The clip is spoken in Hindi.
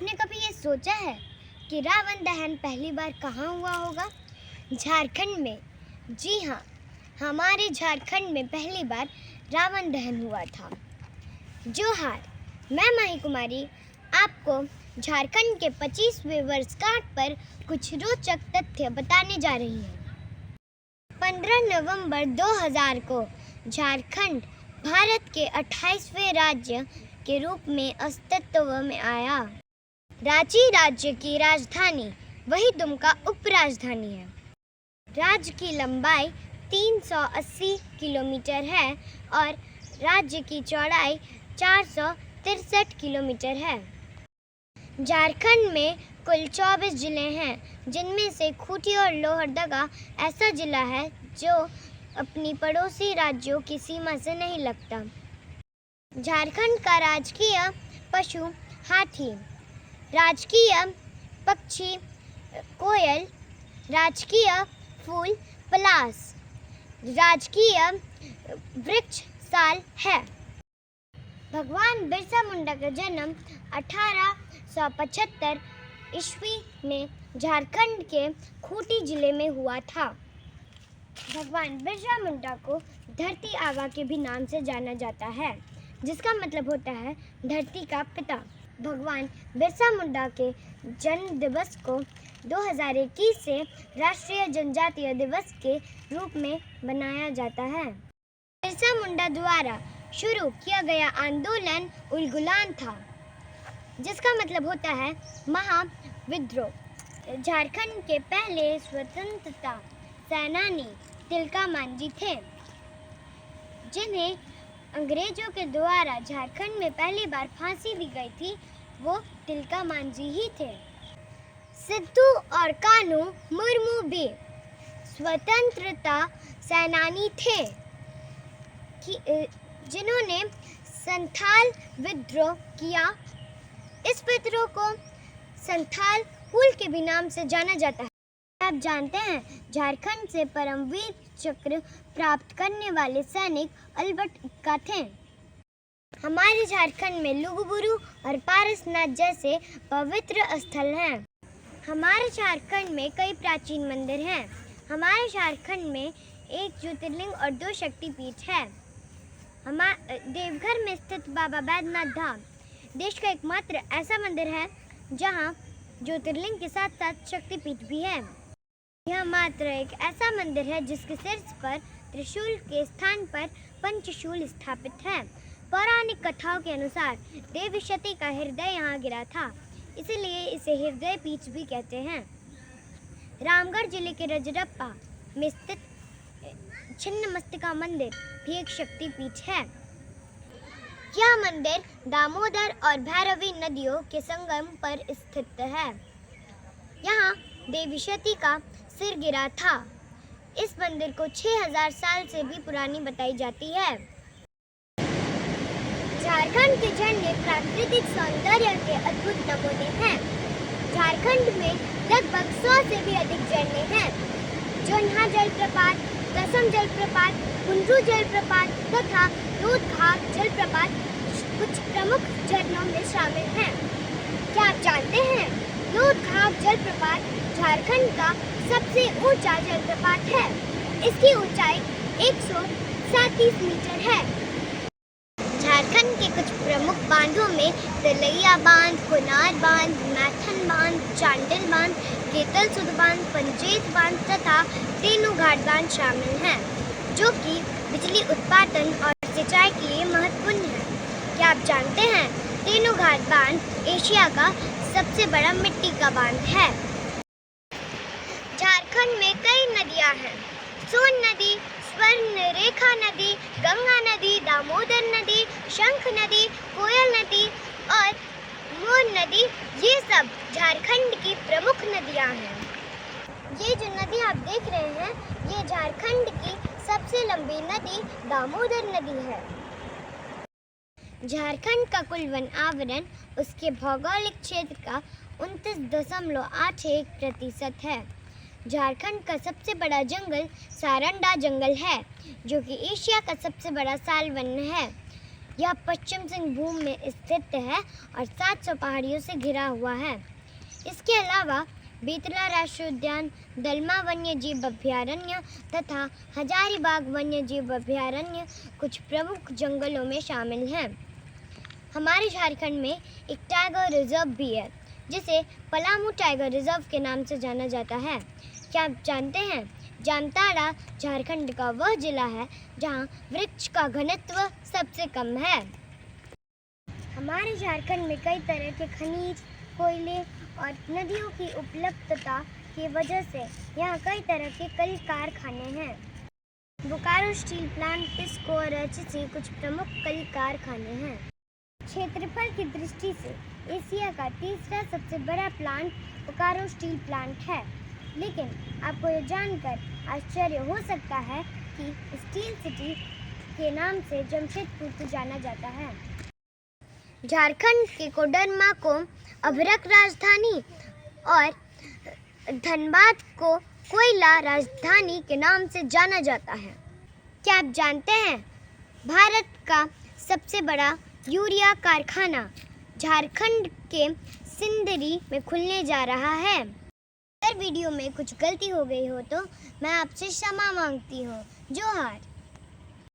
आपने कभी ये सोचा है कि रावण दहन पहली बार कहाँ हुआ होगा? झारखंड में। जी हाँ, हमारे झारखंड में पहली बार रावण दहन हुआ था। जोहार, मैं माही कुमारी आपको झारखंड के 25वें वर्षगांठ पर कुछ रोचक तथ्य बताने जा रही हूँ। 15 नवंबर 2000 को झारखंड भारत के 28वें राज्य के रूप में अस्तित्व में आया। रांची राज्य की राजधानी, वही दुमका उपराजधानी है। राज्य की लंबाई 380 किलोमीटर है और राज्य की चौड़ाई 463 किलोमीटर है। झारखंड में कुल 24 जिले हैं, जिनमें से खूंटी और लोहरदगा ऐसा जिला है जो अपनी पड़ोसी राज्यों की सीमा से नहीं लगता। झारखंड का राजकीय पशु हाथी, राजकीय पक्षी कोयल, राजकीय फूल पलाश, राजकीय वृक्ष साल है। भगवान बिरसा मुंडा का जन्म 1875 ईस्वी में झारखंड के खूंटी जिले में हुआ था। भगवान बिरसा मुंडा को धरती आबा के भी नाम से जाना जाता है, जिसका मतलब होता है धरती का पिता। भगवान बिरसा मुंडा के जन्म दिवस को 2021 से राष्ट्रीय जनजातीय दिवस के रूप में मनाया जाता है। बिरसा मुंडा द्वारा शुरू किया गया आंदोलन उलगुलान था, जिसका मतलब होता है महाविद्रोह। झारखंड के पहले स्वतंत्रता सेनानी तिलका मांझी थे, जिन्हें अंग्रेजों के द्वारा झारखंड में पहली बार फांसी दी गई थी। वो तिलका मांझी ही थे। सिद्धू और कान्हू मुर्मू भी स्वतंत्रता सेनानी थे, जिन्होंने संथाल विद्रोह किया। इस विद्रोह को संथाल हुल के भी नाम से जाना जाता है। आप जानते हैं, झारखंड से परमवीर चक्र प्राप्त करने वाले सैनिक अल्बर्ट एक्का थे। हमारे झारखंड में लुगुबुरु और पारसनाथ जैसे पवित्र स्थल हैं। हमारे झारखंड में कई प्राचीन मंदिर हैं। हमारे झारखंड में एक ज्योतिर्लिंग और 2 शक्तिपीठ है। देवघर में स्थित बाबा बैद्यनाथ धाम देश का एकमात्र ऐसा मंदिर है जहां ज्योतिर्लिंग के साथ साथ शक्तिपीठ भी है। यह मात्र एक ऐसा मंदिर है जिसके शीर्ष पर त्रिशूल के स्थान पर पंचशूल स्थापित है। पौराणिक कथाओं के अनुसार देवी सती का हृदय यहाँ गिरा था, इसलिए इसे हृदय पीठ भी कहते हैं। रामगढ़ जिले के रजरप्पा में स्थित छिन्नमस्तिका मंदिर भी एक शक्तिपीठ है। यह मंदिर दामोदर और भैरवी नदियों के संगम पर स्थित है। यहाँ देवी सती का सिर गिरा था। इस मंदिर को 6000 साल से भी पुरानी बताई जाती है। झारखंड के झरने प्राकृतिक सौंदर्य के अद्भुत नमूने हैं। झारखंड में लगभग 100 से भी अधिक झरने हैं। जोन्हा जलप्रपात, कसम जलप्रपात, कुंजू जलप्रपात तथा दूधघाट जलप्रपात कुछ प्रमुख झरनों में शामिल हैं। क्या आप जानते हैं, दूधघाट जलप्रपात झारखंड का सबसे ऊंचा जलप्रपात है। इसकी ऊंचाई 137 मीटर है। झारखंड के कुछ प्रमुख बांधों में तिलैया बांध, कुनार बांध, मैथन बांध, चांडिल बांध, केतलसुद बांध, पंजेत बांध तथा तेनूघाट बांध शामिल हैं, जो कि बिजली उत्पादन और सिंचाई के लिए महत्वपूर्ण है। क्या आप जानते हैं, तेनूघाट बांध एशिया का सबसे बड़ा मिट्टी का बांध है। झारखंड में कई नदियां हैं। सोन नदी, स्वर्ण रेखा नदी, गंगा नदी, दामोदर नदी, शंख नदी, कोयल नदी और मोर नदी, ये सब झारखंड की प्रमुख नदियां हैं। ये जो नदी आप देख रहे हैं, ये झारखंड की सबसे लंबी नदी दामोदर नदी है। झारखंड का कुल वन आवरण उसके भौगोलिक क्षेत्र का 29.81% है। झारखंड का सबसे बड़ा जंगल सारंडा जंगल है, जो कि एशिया का सबसे बड़ा साल वन है। यह पश्चिम सिंहभूम में स्थित है और 700 पहाड़ियों से घिरा हुआ है। इसके अलावा बेतला राष्ट्रीय उद्यान, दलमा वन्य जीव अभयारण्य तथा हजारीबाग वन्य जीव अभयारण्य कुछ प्रमुख जंगलों में शामिल हैं। हमारे झारखंड में एक टाइगर रिजर्व भी है, जिसे पलामू टाइगर रिजर्व के नाम से जाना जाता है। क्या आप जानते हैं, जामताड़ा झारखंड का वह जिला है जहां वृक्ष का घनत्व सबसे कम है। हमारे झारखंड में कई तरह के खनिज, कोयले और नदियों की उपलब्धता की वजह से यहाँ कई तरह के कल कारखाने हैं। बोकारो स्टील प्लांट, टिस्को और एचसी कुछ प्रमुख कल कारखाने हैं। क्षेत्रफल की दृष्टि से एशिया का तीसरा सबसे बड़ा प्लांट बोकारो स्टील प्लांट है। लेकिन आपको यह जानकर आश्चर्य हो सकता है कि स्टील सिटी के नाम से जमशेदपुर को जाना जाता है। झारखंड के कोडरमा को अभ्रक राजधानी और धनबाद को कोयला राजधानी के नाम से जाना जाता है। क्या आप जानते हैं, भारत का सबसे बड़ा यूरिया कारखाना झारखंड के सिंदरी में खुलने जा रहा है। अगर वीडियो में कुछ गलती हो गई हो तो मैं आपसे क्षमा मांगती हूँ। जोहार।